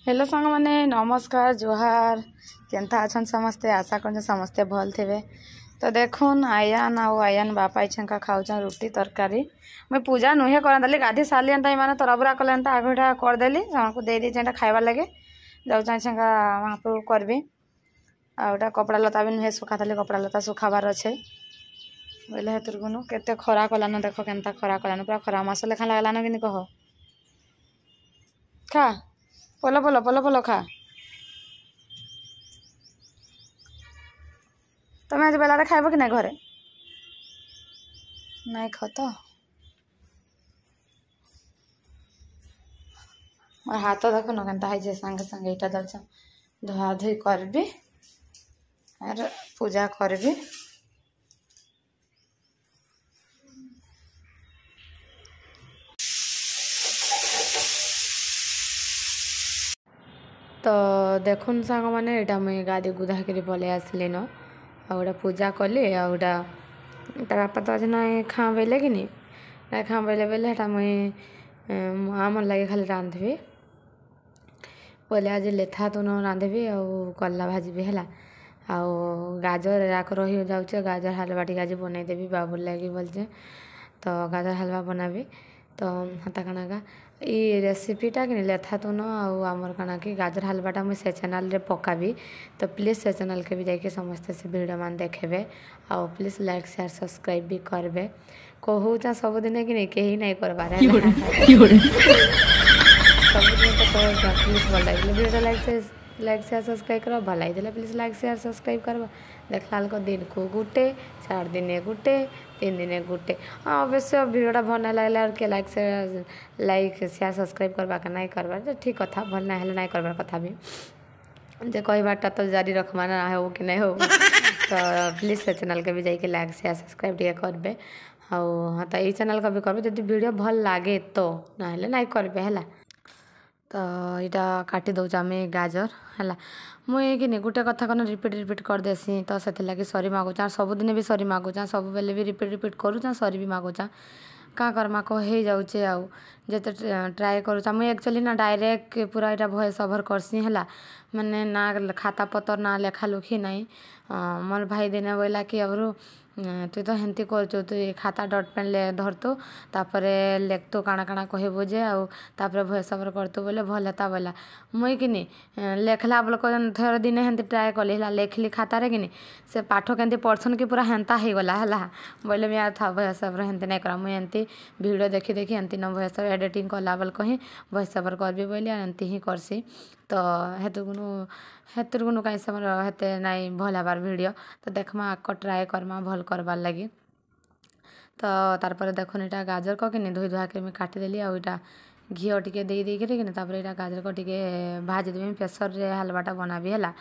Hello सांग माने नमस्कार जोहार केनता अछन समस्ते आशा कर समस्ते भल थे। तो देखुन आयान आयान बापा इछा खाऊन रुटी तरकारी मुई पूजा नुहे कर गाधी सारी मैंने तरबुरा कले आगटा करदेली दे दी खाइबार लगे जाऊँ महाप्रभु करबी आउटा कपड़ा लता भी नुहे सुखा कपड़ा लता सुखाबार अच्छे बोले हेतुरगुनु केते खरा कलान देख केनता खरा कलान पूरा खरा मास लेखा लगलान कि कह खा पलो पलो पलो पलो खा तुम्हें आज बेला खाइब कि ना घरे नहीं ख तो मोर हाथ देखुन केनता है सांगे सांगे इटा दर्ज धुआ धुई करबी और पूजा करबी। तो देखुन सांग मैंने यहाँ मुझे गाधी गुधा कर पलि आसली न आउटा पूजा कली आउटा बापा तो आज ना खाँ बेले कि ना खाँ बेले बेले हेटा मुई आमर लगे खाली रांधबी बोले आज लेथा तुन रांधबी आल्ला भाजबी है आउ गाजर राक रही जाऊे गाजर हलवा टी आज बनईदेवी बाबू लगे बोलचे तो गाजर हलवा बनाबी। तो हता कणा का ये रेसिपीटा कि लेथा तुन आमर कणा कि गाजर हलवाटा मुझे से चैनल रे पकाबी तो प्लीज़ से चैनल के भी जाके समस्ते से वीडियो मान देखेबे आउ प्लीज़ लाइक शेयर सब्सक्राइब भी करबे कहूचा सबुदिन कि नहीं कहीं नहीं करबार सबुदिन तो कहूचा प्लीज़ भल लगे वीडियो लाइक शेयर सब्सक्राइब कर भल लगे प्लीज़ लाइक शेयर सब्सक्राइब करवा देखला दिन को गुटे 4 दिन गुटे 3 दिन गुटे हाँ अवश्य भिडियोटा भल ना लगे और के लाइक शेयर सब्सक्राइब करवा के नहीं करवा ठीक कथा भल ना हेल्ले नहीं करवार कथा भी जे कहबाटा तो जारी रखमा ना हो कि नहीं हो तो प्लीज़ से चैनल के भी जाके लाइक शेयर सब्सक्राइब टे करबे हाँ तो ये चैनल का भी करबे जब वीडियो भल लगे तो ना हेल्ले नहीं करबे है। तो यहाँ काटी दौच आम गाजर है मुझे कि गोटे कथा कन रिपीट कर देसी तो से लगे सरी मागुचा सबुदिन भी सरी मागुचा सब बेले भी रिपीट करूचा सरी भी मागुचा क्या करमा कह जाऊे आउ जिते ट्राए करूचा मुझे एक्चुअली ना डायरेक्ट पूरा यहाँ वॉइस ओवर करसी है मैंने ना खाता पतर ना लेखा लुखी नहीं मोर भाई दिने बोला कि अब तु तो हेंती कर तु खाता डट पेन ले धरतु तापर लेखतु काଣା काଣା कहबू जे आउे भॉइस ओवर करतु बोले भल हेता बोला मुई कि लेखला बोल थर दिने हेंती ट्राए कली लेखली खातार कि से पाठ केमती पढ़सन कि पूरा हेंता हो गला है बोले मैं था भॉइस ओवर हेंती नहीं करा मुझे एमती वीडियो देखी देखी एमती न भॉइस ओवर एडिटिंग कला बेल कहीं भॉइस ओवर करबी बोली एमती ही करसी तो हेतुरगुनु कहीं से मोर हेते नाई भल हबार वीडियो तो देखमा आक ट्राए करमा भल करबार लगी। तो तारपर देखुन यहाँ गाजर को कि धोई धुआ के काटिदेली आईटा घी टे देकर यहाँ गाजर को टे भाजीदेवी प्रेसर रे हलवाटा बनाबी है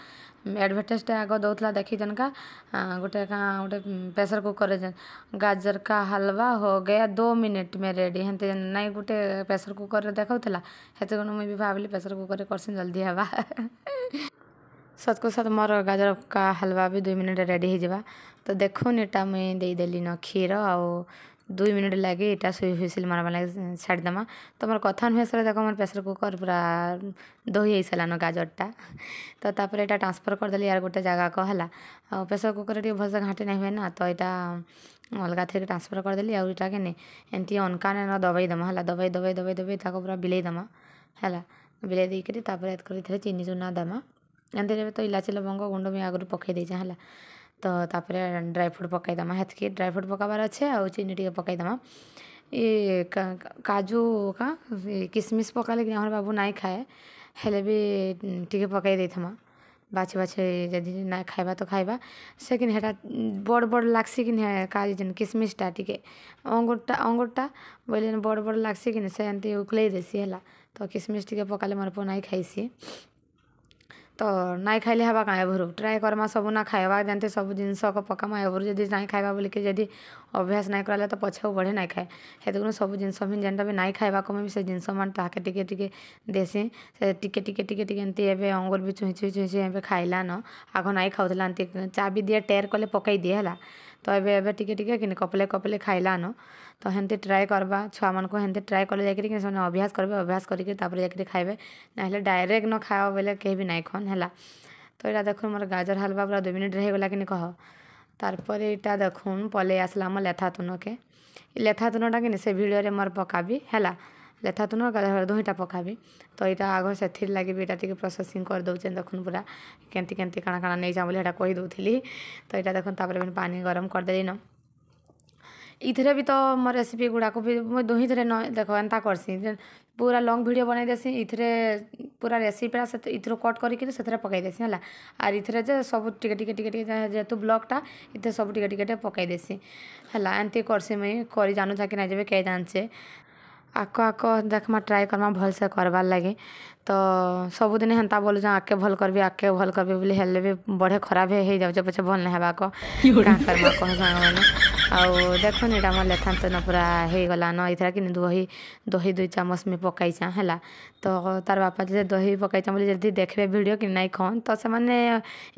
एडभर्टाइज आग दौला देखी जनका गोटे गोटे प्रेसर कुकर गाजर का हलवा हो गया 2 मिनट में रेडी हेंते नहीं गोटे प्रेसर कुकर देखा हेतु मुझे भी भाविली प्रेसर कुकर करसी जल्दी हवा सच को साथ मोर गाजर का हलवा भी 2 मिनट रेडी हो जावा। तो देखुन यहाँ मुझे देदेली न क्षीर आउ 2 मिनट लगे इटा सुई हुईसिल मारवा लगे छाड़देमा तो मोर कथा नुहे देख मोर प्रेसर कुकर पूरा दही सारान गाजरटा तो तापर यहाँ ट्रांसफर करदेली यार गोटे जगह को है प्रेसर कुकर टे भलसे घाटी नहीं हुए ना तो यहाँ अलग थी ट्रांसफर करदेली आईटा कि एमती अनका न दबाई दमा है दबाई दबाई दबाई दबाई पूरा बिलई दमा है बिलई देकर चीनी चूना दमा एमती तो इलाची लवंग गुंड भी आगु पकई देचे है तो तापर ड्राई फ्रूट पकईदमा हेतकी ड्राई फ्रूट पकाबार अच्छे आ चीनी टे पकईदमा ये काजू का किसमिश पकाले कि हमारे बाबू नाई खाए हेले भी टी पकई देथमा बाछी बाछी जदि ना खाइबा तो खाइबा से कि हेटा बड़ बड़ लागसी कि काज जेन किसमिशटा टी अंगुरटा बोले बड़ बड़ लागसी कि से एमती उकलई देसी है तो किसमिश टी पकाले मोर पुआ नाई खाइसी तो नाई खाइले हवा कहाँ एभरू ट्राए करमा सब ना खाइबा जानते सब जिनस को पकामा एभरू जदि नाई खाइबा बोलिक जदि अभ्यास नाई कराले तो पछे बढ़े नाई खाए हेतु सब जिनस भी जेनटा भी नाई खाइबा को से जिनस मान ताके टिके टिके देसी से टिके टिके टिके टिके एमती एबे अंगुर भी चुही चुही चुही एबे खाइला न आग नाई खाउथला एमती चाबी दिए टेर कले पकई दिए है तो एबे टिके टिके कि कपले कपले खाइला न तो हेंती ट्राए करवा छुआ मान को हेंती ट्राए कले जाकि से अभ्यास करबे अभ्यास करके जाकि खाइबे ना डायरेक्ट न खाओ बोले कहीं भी नहीं खन है। तो यहाँ देखो मोर गाजर हलवा पूरा 2 मिनिट रहीगला कि कह तार यहाँ देखुन पलि आसला आम लेथा तुन के लेथा तुनटा कि से भिडियो मोर पकाबी है लेथा तुन गाजर दुईटा पकाबी। तो यहाँ आग से लगे भी ये प्रोसेसिंग कर दौचे देखुन पूरा केमती केमती काଣା काଣା नहीं जा बोली कही दूसरी। तो यहाँ देखुन तापर पानी गरम करदेली न इधरे भी तो मोर रेसिपी गुड़ाक भी मुझे दुही थे न देख एंता करसी पूरा लॉन्ग वीडियो बनाई देसी इथरे पूरा रेसिपीटा से इथरो कट करके से पकई देसी है आर इथरे जे सब टिके टिके टिके टिके जेहेतु ब्लॉगटा इतने सब टिके टिके पकई देसी है एमती करसी मुई करी जानू कि नहीं जब कई जानचे आक आक देखमा ट्राए करमा भल से करवार लगे। तो सबुदिन हेन्ता बोलुँ आके भल करबी बोली हेल्ले भी बढ़े खराब हो जाऊे पछे भल नहीं हेबाक क्या करमा कह सांग मैंने आउ देखुन यहाँ मोर लेथा तो पूरा हो गला न इथरा कि दही दही 2 चामच में पकईचा है। तो तार बापा जो दही पकईचा बोली जल्दी देखबे वीडियो कि नहीं खन तो से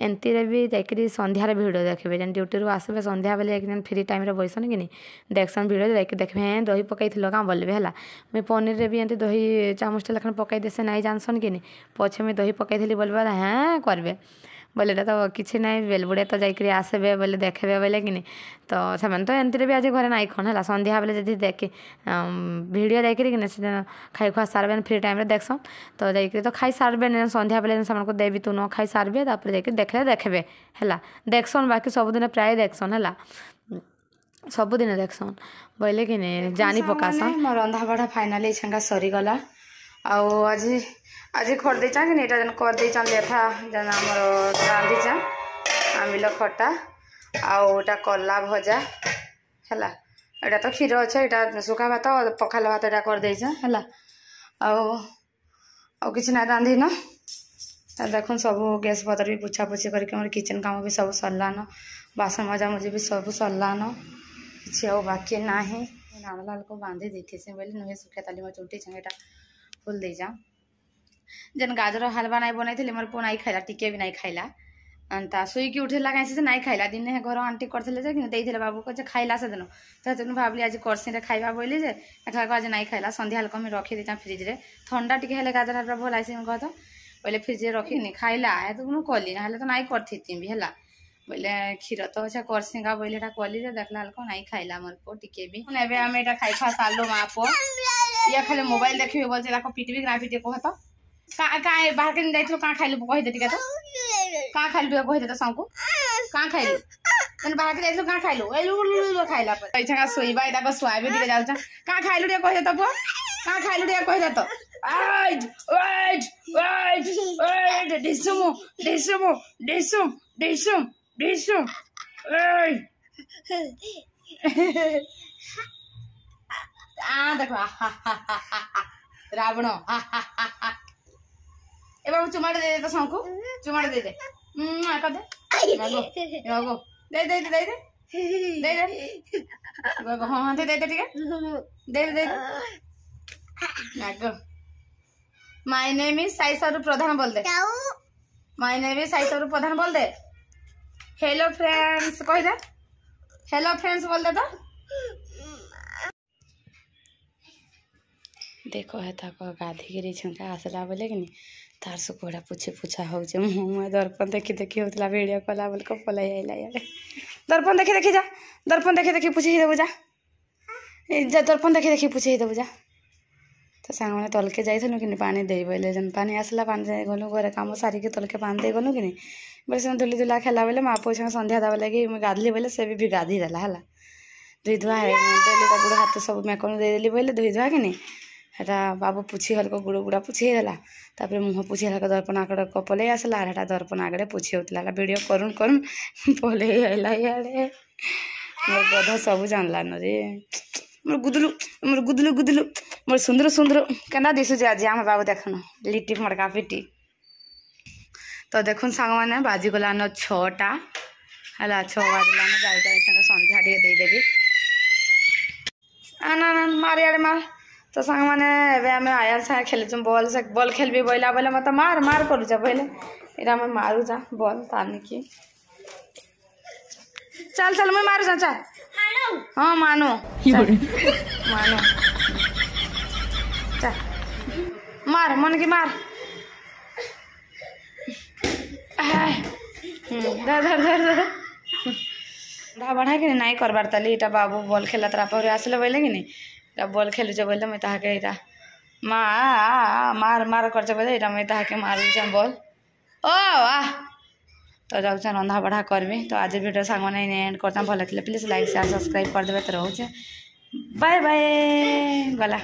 एमती भी जाकि संध्यार वीडियो देखबे जेन ड्यूटी आसबे संध्या बेले एक फ्री टाइम बैसन कि देखसन वीडियो जाकि देखबे दही पकई क्या बोलबे है मुई पनीर रे भी एमती दही चामचटा लेखन पकई देसे नहीं जानसन कि पछे मुई दही पकई बोलबे हाँ करबे बोले तो किसी ना बेलबुड़े तो जाकि आसबे बोले देखबे बोले कि तो से तो एमती भी आज घरे नाई खन है संध्या बेले जब देख भिडियो जाकि खाई खुआ सारे फ्री टाइम देखसन तो जाकि तो खाई सारे संध्या बेले से देवी तू न खाई सारे जाकि देखले देखबे है देखसन बाकी सबुदिन प्राय देखसन है सबुदिन देखसन बोले कि जानी पकासन मोर रंधा बढ़ा फाइनाली छंगा सरीगला आज आज कर देचा कि जेन कर देचा लेथा जेन आमर रांधीचा आमिल खटा आउटा कला भजा है यहाँ तो क्षीर अच्छे यहाँ सुखा भात पखाल भात यहाँ कर देचा है आउ कि ना रांधी न देखुन सब गैस पतर भी पुछा पुछी करके मोर किचन काम भी सब सरलान बासन मजा मुझे भी सब सरलान कि बाकी ना राणलाल को बांधी देती से बोले नुहे सुखे ताली मोर चुटी छेटा फुल दे जा जेन गाजर हलवा नहीं बनई मोर पु नहीं खाइला टिके भी नहीं खाइला अंता शुईकी उठेला कहीं से नहीं खाइला दिन घर आंटी करते बाबू को खाइला से दिन तो भावली आज करसी खाइबा बोली जे आज नहीं खाइला संध्या हल्का मुझे रखी देता फ्रिज रे ठंडा टिके हेले गाजर हलवा भल आसी कह तो बोले फ्रिज रखी खाइला तो मुझे कली ना तो नहीं करती भी है बोले क्षीर तो अच्छा करसीगा बोले कली देखला हल्का नहीं खाइला मोर पो टिके भी आम यहाँ खाई खा सारो माँ पो या खाली मोबाइल देखिए बोलते पिटबी ना पिटे कह तो क्या बाहर के जाइल क्या खाइलु कहीदे टे तो क्या खाइलु कहीदे तो सबको क्या खाइलु मैंने बाहर के जाइल क्या खाइलु खाइला पर शोबा यहाँ शुआबे टे जाऊँ क्या खाइलु टे कहीदे तो पुआ क्या खाइलु टे कहीदे तो डिसुम डिसुम डिसुम डिसुम डिसुम देखो रावण ए बाबू चुमाटे दे तो सबको चुमाटे दे दे कर दे दे दे दे दे दे दे हाँ दे दे ठीक है दे दे माय नेम इज साई स्वरूप प्रधान बोल दे माय नेम इज साई स्वरूप प्रधान बोल दे हेलो फ्रेंड्स कह दे हेलो फ्रेंड्स बोल दे तो देखो है गाधी छुंका आसला बोले कि तार से कोड़ा पूछे पूछा हो मुँह दर्पण देखी देखी होता वीडियो कला बोल को पलि आइला यार दर्पण देखी देखी जा दर्पण देखी देखी पूछे देबू जा दर्पण देखी देखी पूछे देबू जा तो सांग मैंने तलके जाइलु कि पानी दे बोले जन पानी आसला पानी गलु घर कम सारिक तलके पानी दे गलु कि बोले से धुली धुला खेला बोले माँ पुओ संध्या देवा लगे गाधली बोले से भी गाधी देला है धुई धुआ देली गोड़ हाथ सब मेकन देदेली बोले धुई धुआ कि हेटा बाबू पुछी हल्को गुड़ गुड़ा पुछी देला तापर मुँह पुछी हल्का दर्पण आगड़े पलि आसला हेटा दर्पण आगड़े पुछी होता वीडियो करुन करुन पलि आइला इे मोर गध सब जानला न रे मोर गुदलु गुदलु मोर सुंदर सुंदर केना दिशुचे आज आम बाबू देखन लिट्टी मड़का पिटी तो देखुन सांग मैंने बाजिगलान 6टा है 6 बाजिलान जाए संध्या टे देदेवी ना ना मार आड़े मार तो सांग मैंने आम आया सागे खेल बॉल से बॉल खेलबी बोला बोले मत मार मार करूच बोले इरा मैं मारूचा बॉल तार कि चल चल मैं मारूचा चल हाँ मानो मानो चल मार मन की मार धर धर धर धर धा बढ़ा कि नहीं करबार ताली इटा बाबू बॉल खेला तारा पहरे आसले बोले कि नहीं बॉल खेलुचे बोले मुझे ताके इटा मार मार कर बोले इटा मुझे ताके मारुचे बॉल ओ वाह तो जाऊँ रंधा बढ़ा करमी तो आज वीडियो सांग मैंने एंड करता भल लगे प्लीज लाइक शेयर सब्सक्राइब कर देवे तो रोचे बाय बाय गला।